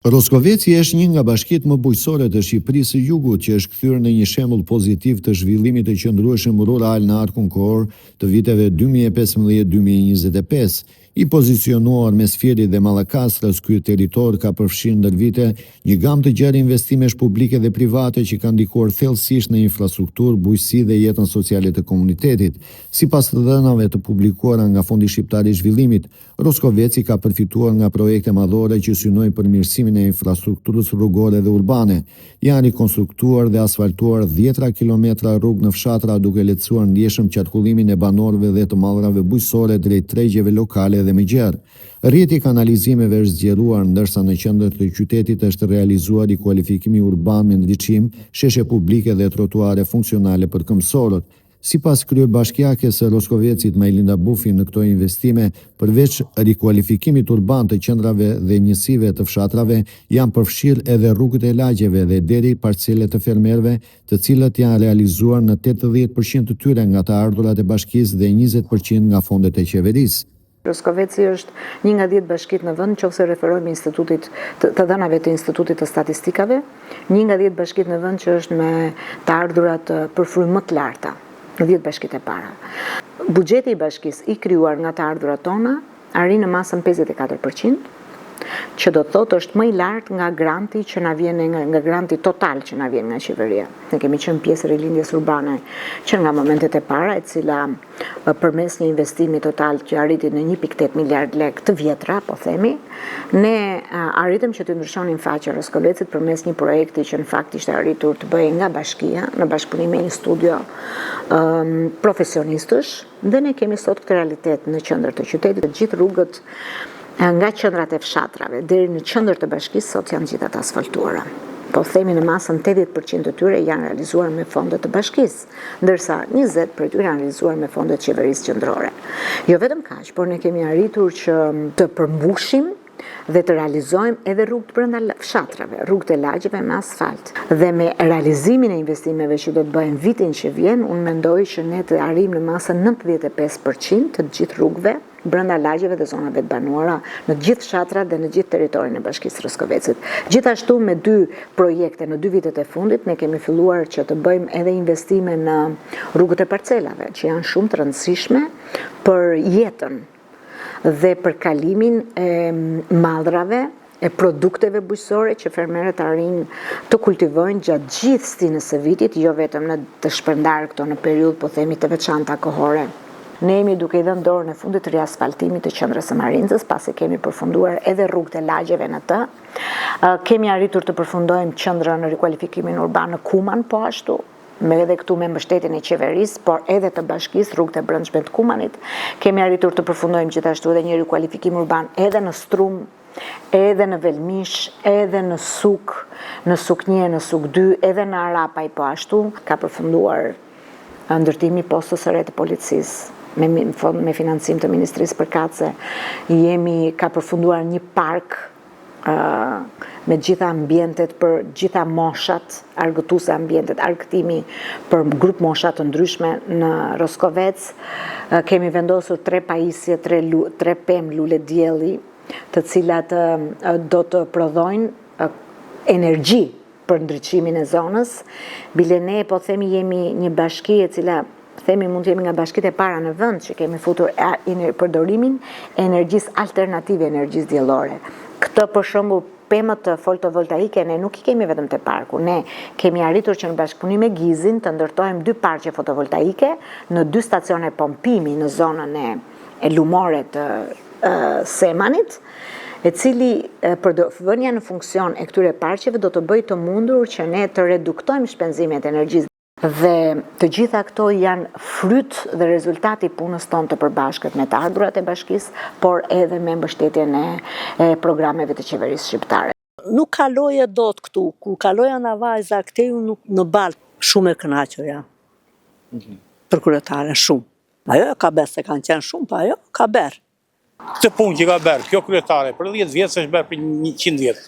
Roskoveci është një nga bashkitë më bujqësore të Shqipërisë së Jugut që është kthyer në një shembull pozitiv të zhvillimit të qëndrueshëm rural në arkun kohor të viteve 2015-2025. I pozicionuar mes Fierit dhe Mallakastrës, ky territor ka përfshirë ndër vite një gamë të gjerë investimesh publike dhe private që kanë ndikuar thellësisht në infrastrukturë, bujqësi dhe jetën sociale të komunitetit. Sipas të dhënave të publikuara nga Fondi Shqiptar i Zhvillimit, Roskoveci ka përfituar nga projekte madhore që synojnë përmirësimin e infrastrukturës rrugore dhe urbane. Janë rikonstruktuar dhe asfaltuar 10 kilometra rrugë në fshatra, duke lehtësuar ndjeshëm qarkullimin e banorëve dhe të mallrave bujqësore drejt tregjeve lokale dhe më gjerë. Rrjeti i kanalizimeve është zgjeruar, ndërsa në qendër të qytetit është realizuar rikualifikimi urban me ndriçim, sheshe publike dhe trotuare funksionale për këmbësorët. Sipas kryebashkiakes së Roskovecit Majlinda Bufi, në këto investime, përveç rikualifikimit urban të qendrave dhe njësive të fshatrave, janë përfshirë edhe rrugët e lagjeve dhe deri parcele të fermerëve, të cilët janë realizuar në 80% të tyre nga të ardhurat e bashkisë dhe 20% nga fondet e qeverisë. Roskoveci është një nga 10 bashkitë në vend, nëse referohemi institutit të dhënave të Institutit të Statistikave, një nga 10 bashkitë në vend që është me të ardhurat përfrymë më të larta në 10 bashkitë e para. Buxheti i bashkisë i krijuar nga të ardhurat tona arrin në masën 54%, që do të thotë është më i lartë nga granti që na vjen nga granti total që na vjen nga qeveria. Ne kemi qenë pjesë e rilindjes urbane që nga momentet e para, e cila përmes një investimi total që arriti në 1.8 miliard lek të vjetra, po themi, ne arritëm që të ndryshonim faqen Roskovecit përmes një projekti që në fakt ishte arritur të bëhej nga bashkia, në bashkëpunim me një studio profesionistësh, dhe ne kemi sot këtë realitet në qendër të qytetit. Të gjithë rrugët nga qendrat e fshatrave deri në qendër të bashkisë sot janë gjithë të asfaltuara. Po themi në masën 80% të tyre janë realizuar me fondet të bashkisë, ndërsa 20% për tyre janë realizuar me fondet të qeverisë qendrore. Jo vetëm kaq, por ne kemi arritur që të përmbushim dhe të realizojmë edhe rrugët brenda fshatrave, rrugët e lagjeve me asfalt. Dhe me realizimin e investimeve që do të bëhen vitin që vjen, unë mendoj që ne të arrijmë në masën 95% të gjithë rrugëve brenda lagjeve dhe zonave të banuara në gjithë fshatrat dhe në gjithë territorin e bashkisë Roskovecit. Gjithashtu me 2 projekte në 2 vitet e fundit ne kemi filluar që të bëjmë edhe investime në rrugët e parcelave, që janë shumë të rëndësishme për jetën dhe për kalimin e mallrave, e produkteve bujqësore që fermerët arrin të kultivojnë gjatë gjithë stinës së vitit, jo vetëm në të shpërndarë këto në periudhë, po themi, të veçanta kohore. Ne jemi duke i dhënë dorën e fundit të riasfaltimit të qendrës së Marincës, pasi kemi përfunduar edhe rrugët e lagjeve në të. Kemi arritur të përfundojmë qendrën në rikualifikimin urban në Kuman, po ashtu, edhe këtu me mbështetjen e qeverisë, por edhe të bashkisë, rrugët e brendshme të Kumanit. Kemi arritur të përfundojmë gjithashtu edhe një rikualifikim urban edhe në Strum, edhe në Velmish, edhe në Suk, në Suk 1, në Suk 2, edhe në Arapaj, po ashtu. Ka përfunduar ndërtimi i postës së re të policisë me financim të Ministrisë Përkatëse. Ka përfunduar një park me gjitha ambientet për gjitha moshat, argëtuese ambientet, argëtimi për grup moshat të ndryshme në Roskovec. Kemi vendosur 3 pajisje, 3 pemë lule dielli, të cilat do të prodhojnë energji për ndriçimin e zonës. Bile ne, po themi, jemi një bashki e cila themi mund të jemi nga bashkitë e para në vend që kemi futur përdorimin e energjisë alternative, energjisë diellore. Këtë për shembull pemët fotovoltaike ne nuk I kemi vetëm te parku. Ne kemi arritur që në bashkëpunim me Gizin të ndërtojmë 2 parqe fotovoltaike në 2 stacione pompimi në zonën e lumore të Semanit, e cili vënia në funksion e këtyre parqeve do të bëjë të mundur që ne të reduktojmë shpenzimet e energjisë. Dhe të gjitha këto janë fryt dhe rezultati punës tonë të përbashkët me të ardhurat e bashkisë, por edhe me mbështetjen e programeve të qeverisë shqiptare. Nuk kaloje dot këtu, kur kaloja nga vajza këtej në balë, shumë e kënaqur ja. Për kryetaren shumë. Ajo ka bërë se kanë qenë shumë, pa ajo ka bërë. Këtë punë që ka bërë, kjo kryetare, për 10 vjetë është bërë për 100 vjetë.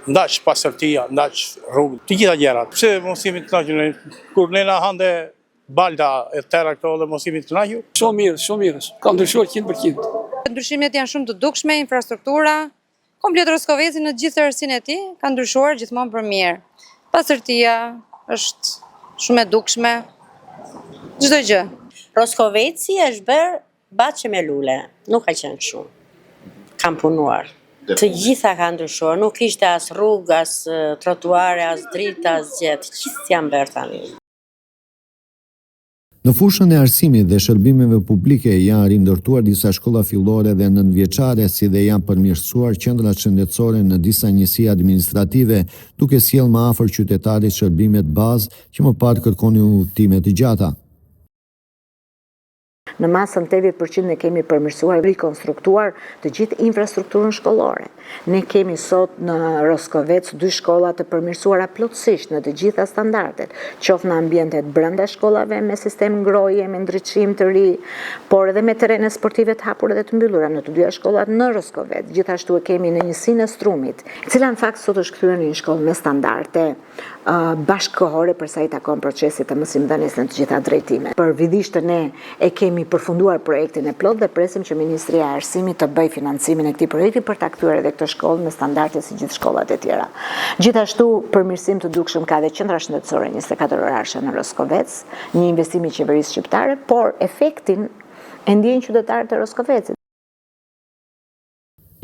Ndaq pasërtia, ndaq rrugë, të gjitha gjerat. Pse mos jemi të kënaqur kur ne na hande balda e tëra këto dhe mos jemi të kënaqur? Shumë mirë, shumë mirë. Ka ndryshuar 100%. Ndryshimet janë shumë të dukshme, infrastruktura, Komplet Roskoveci në gjithë tërësinë e tij ka ndryshuar gjithmonë për mirë. Pastërtia është shumë e dukshme. Çdo gjë. Roskoveci është bërë baçe me lule, nuk ka qenë kështu. Kam punuar. Të gjitha ka ndryshuar, nuk ishte as rrugë, as trotuare, as dritë, as gjë, të gjithë janë bërë tani. Në fushën e arsimit dhe shërbimeve publike janë rindërtuar disa shkolla fillore dhe nëntëvjeçare, si dhe janë përmirësuar qendrat shëndetësore në disa njësi administrative, duke sjellë më afër qytetarit shërbimet bazë që më parë kërkonin udhëtime të gjata. Në masën 80% ne kemi përmirësuar, rikonstruktuar të gjithë infrastrukturën shkollore. Ne kemi sot në Roskovec 2 shkolla të përmirësuara plotësisht në të gjitha standardet, qoftë në ambientet brenda shkollave me sistem ngroje, me ndriçim të ri, por edhe me terrene sportive të hapura dhe të mbyllura në të dyja shkollat në Roskovec. Gjithashtu e kemi në njësinë e Strumit, e cila në fakt sot është kthyer në një shkollë me standarde bashkëkohore për sa i takon procesit të mësimdhënies në të gjitha drejtimet. Përvidisht ne e kemi përfunduar projektin e plot dhe presim që Ministria e Arsimit të bëjë financimin e këtij projekti për ta kthyer edhe këtë shkollë me standarde si gjithë shkollat e tjera. Gjithashtu, përmirësim të dukshëm ka dhe qendra shëndetësore 24 orare në Roskovec, një investim i qeverisë shqiptare, por efektin e ndjejnë qytetarët e Roskovecit.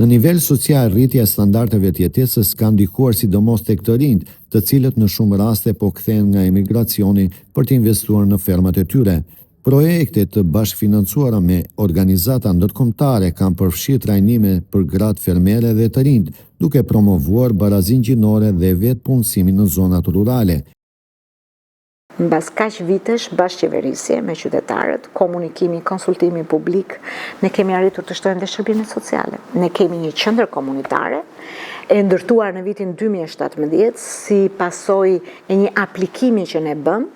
Në nivel social, rritja e standardeve të jetesës ka ndikuar sidomos tek të rinjt, të cilët në shumë raste po kthehen nga emigracioni për të investuar në fermat e tyre. Projekte të bashkëfinancuara me organizata ndërkombëtare kanë përfshirë trajnime për gratë fermere dhe të rinjt, duke promovuar barazinë gjinore dhe vetëpunësimin në zonat rurale. Mbas kaq vitesh bashkëqeverisje me qytetarët, komunikimi, konsultimi publik, ne kemi arritur të shtojmë dhe shërbimet sociale. Ne kemi një qendër komunitare e ndërtuar në vitin 2017 si pasojë e një aplikimi që ne bëm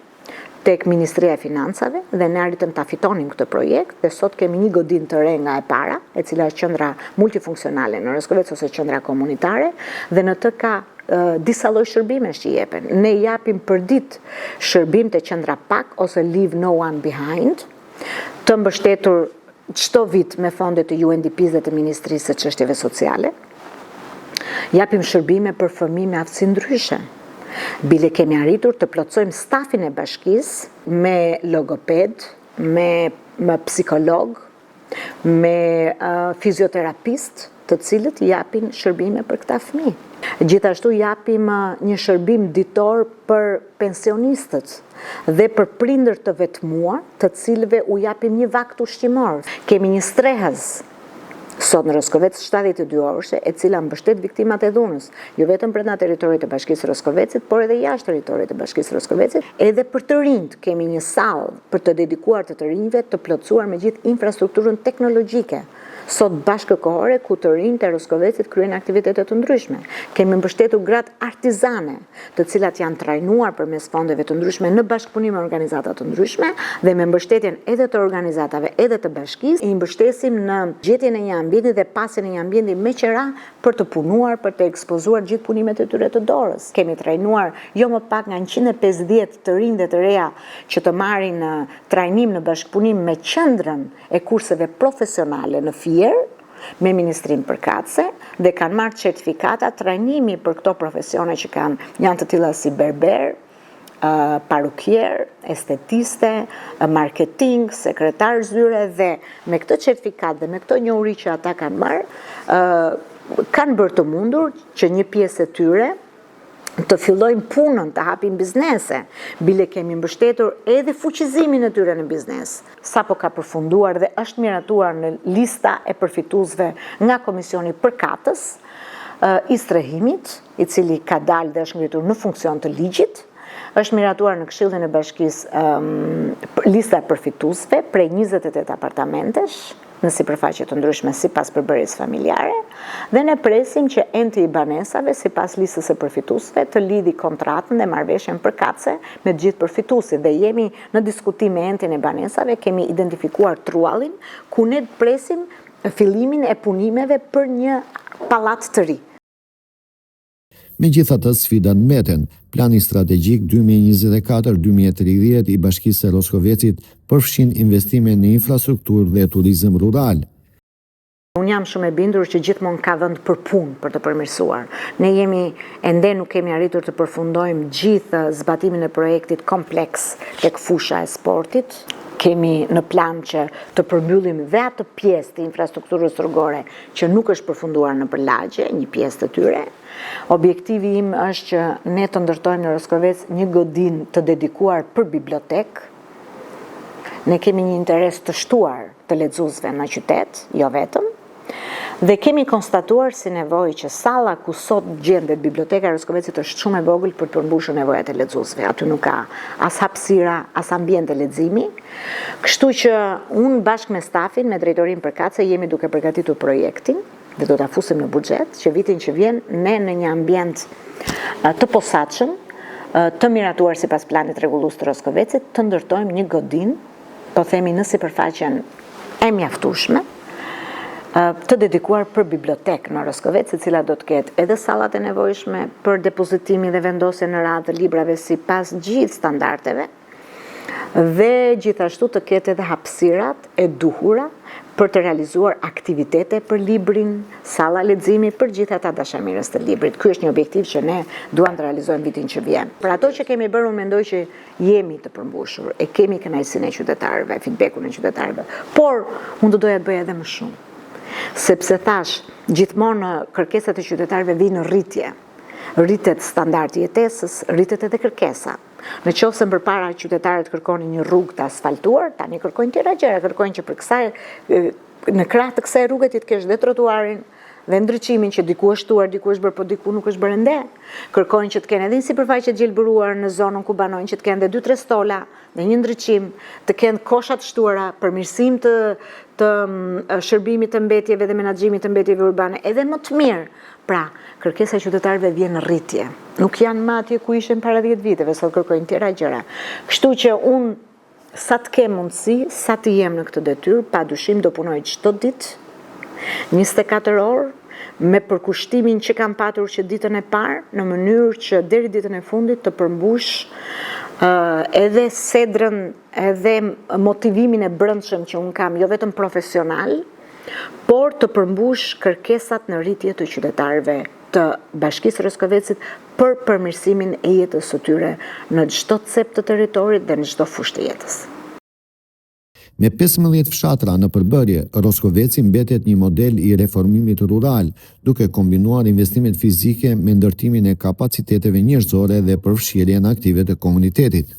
tek Ministria e Financave dhe ne arritëm ta fitonim këtë projekt dhe sot kemi një godinë të re nga e para, e cila është qendra multifunksionale në Roskovec ose qendra komunitare dhe në të ka disa lloj shërbimesh që jepen. Ne japim për ditë shërbim te qendra PAK ose Leave No One Behind, të mbështetur çdo vit me fonde të UNDP-s dhe të Ministrisë së Çështjeve Sociale. Japim shërbime për fëmijë me aftësi ndryshe. Bile kemi arritur të plotësojmë stafin e bashkisë me logoped, me psikolog, me fizioterapist, të cilët japin shërbime për këta fëmijë. Gjithashtu japim një shërbim ditor për pensionistët dhe për prindër të vetmuar, të cilëve u japim një vakt ushqimor. Kemi një strehës sot në Roskovec 72 orëshe, e cila mbështet viktimat e dhunës, jo vetëm brenda teritorit të Bashkisë Roskovecit, por edhe jashtë teritorit të Bashkisë Roskovecit. Edhe për të rinjt kemi një sallë për të dedikuar të rinjve të plotësuar me gjithë infrastrukturën teknologjike. Sot bashkëkohore ku të rinjt e Roskovecit kryen aktivitete të ndryshme. Kemi mbështetur gratë artizane, të cilat janë trajnuar përmes fondeve të ndryshme në bashkëpunim me organizata të ndryshme dhe me mbështetjen edhe të organizatave edhe të bashkisë, i mbështesim në gjetjen e një ambienti dhe pasjen e një ambienti me qira për të punuar, për të ekspozuar gjithë punimet e tyre të dorës. Kemi trajnuar jo më pak nga 150 të rinj dhe të reja që të marrin trajnim në bashkëpunim me qendrën e kurseve profesionale në me Ministrinë përkatëse dhe kanë marrë certifikata trajnimi për këto profesione që janë të tilla si berber, parukier, estetiste, marketing, sekretar zyre dhe me këtë certifikat dhe me këto njohuri që ata kanë marrë, kanë bërë të mundur që një pjesë e tyre të fillojnë punën, të hapin biznese, bile kemi mbështetur edhe fuqizimin e tyre në biznes. Sapo ka përfunduar dhe është miratuar në lista e përfituesve nga Komisioni Përkatës i strehimit, i cili ka dalë dhe është ngritur në funksion të ligjit, është miratuar në Këshillin e Bashkisë lista e përfituesve prej 28 apartamentesh në sipërfaqe të ndryshme sipas përbërjes familjare dhe ne presim që enti i banesave sipas listës së përfituesve të lidhi kontratën dhe marrëveshjen përkatëse me të gjithë përfituesit dhe jemi në diskutim me entin e banesave, kemi identifikuar truallin ku ne presim fillimin e punimeve për një pallat të ri. Megjithatë, sfidat mbeten. Plani strategjik 2024-2030 i Bashkisë së Roskovecit përfshin investime në infrastrukturë dhe turizëm rural. Unë jam shumë e bindur që gjithmonë ka vend për punë për të përmirësuar. Ne ende nuk kemi arritur të përfundojmë gjithë zbatimin e projektit kompleks tek fusha e sportit. Kemi në plan që të përmbyllim dhe atë pjesë të infrastrukturës rrugore që nuk është përfunduar në përlagje, një pjesë të tyre. Objektivi im është që ne të ndërtojmë në Roskovec një godinë të dedikuar për bibliotek. Ne kemi një interes të shtuar të lexuesve në qytet, jo vetëm. Dhe kemi konstatuar si nevojë që salla ku sot gjendet biblioteka e Roskovecit është shumë e vogël për të përmbushur nevojat e lexuesve. Aty nuk ka as hapësira, as ambient të leximi. Kështu që unë bashkë me stafin, me drejtorinë përkatëse, jemi duke përgatitur projektin dhe do ta fusim në buxhet që vitin që vjen ne në një ambient të posaçëm, të miratuar sipas planit rregullues të Roskovecit, të ndërtojmë një godinë, po themi në sipërfaqen e mjaftueshme, të dedikuar për bibliotek në Roskovec, e cila do të ketë edhe sallat e nevojshme për depozitimi dhe vendosje në radhë të librave sipas gjithë standardeve, dhe gjithashtu të ketë edhe hapësirat e duhura për të realizuar aktivitete për librin, salla leximi për gjithë ata dashamirës të librit. Ky është një objektiv që ne duam të realizojmë vitin që vjen. Për ato që kemi bërë, unë mendoj që jemi të përmbushur, e kemi kënaqësinë e qytetarëve, feedbackun e qytetarëve, por unë do doja të bëja edhe më shumë. Sepse thash, gjithmonë kërkesat e qytetarëve vinë në rritje. Rritet standardi i jetesës, rritet edhe kërkesa. Në qoftë se përpara qytetarët kërkonin një rrugë të asfaltuar, tani kërkojnë tjera gjëra, kërkojnë që për kësaj në krah të kësaj rruge ti të kesh dhe trotuarin dhe ndriçimin që diku është shtuar, diku është bërë, po diku nuk është bërë ende. Kërkojnë që të kenë edhe një sipërfaqe të gjelbëruar në zonën ku banojnë, që të kenë edhe 2-3 stola dhe një ndriçim, të kenë kosha të shtuara, përmirësim të shërbimit të mbetjeve dhe menaxhimit të mbetjeve urbane, edhe më të mirë. Pra, kërkesa e qytetarëve vjen në rritje. Nuk janë më atje ku ishin para 10 viteve, sot kërkojnë tjera gjëra. Kështu që unë sa të kem mundësi, sa të jem në këtë detyrë, padyshim do punoj çdo ditë, 24 orë, me përkushtimin që kam patur që ditën e parë, në mënyrë që deri ditën e fundit të përmbush edhe sedrën, edhe motivimin e brendshëm që unë kam, jo vetëm profesional, por të përmbush kërkesat në rritje të qytetarëve të Bashkisë Roskovecit për përmirësimin e jetës së tyre në çdo cep të territorit dhe në çdo fushë të jetës. Me 15 fshatra në përbërje, Roskoveci mbetet një model i reformimit rural, duke kombinuar investimet fizike me ndërtimin e kapaciteteve njerëzore dhe përfshirjen aktive të komunitetit.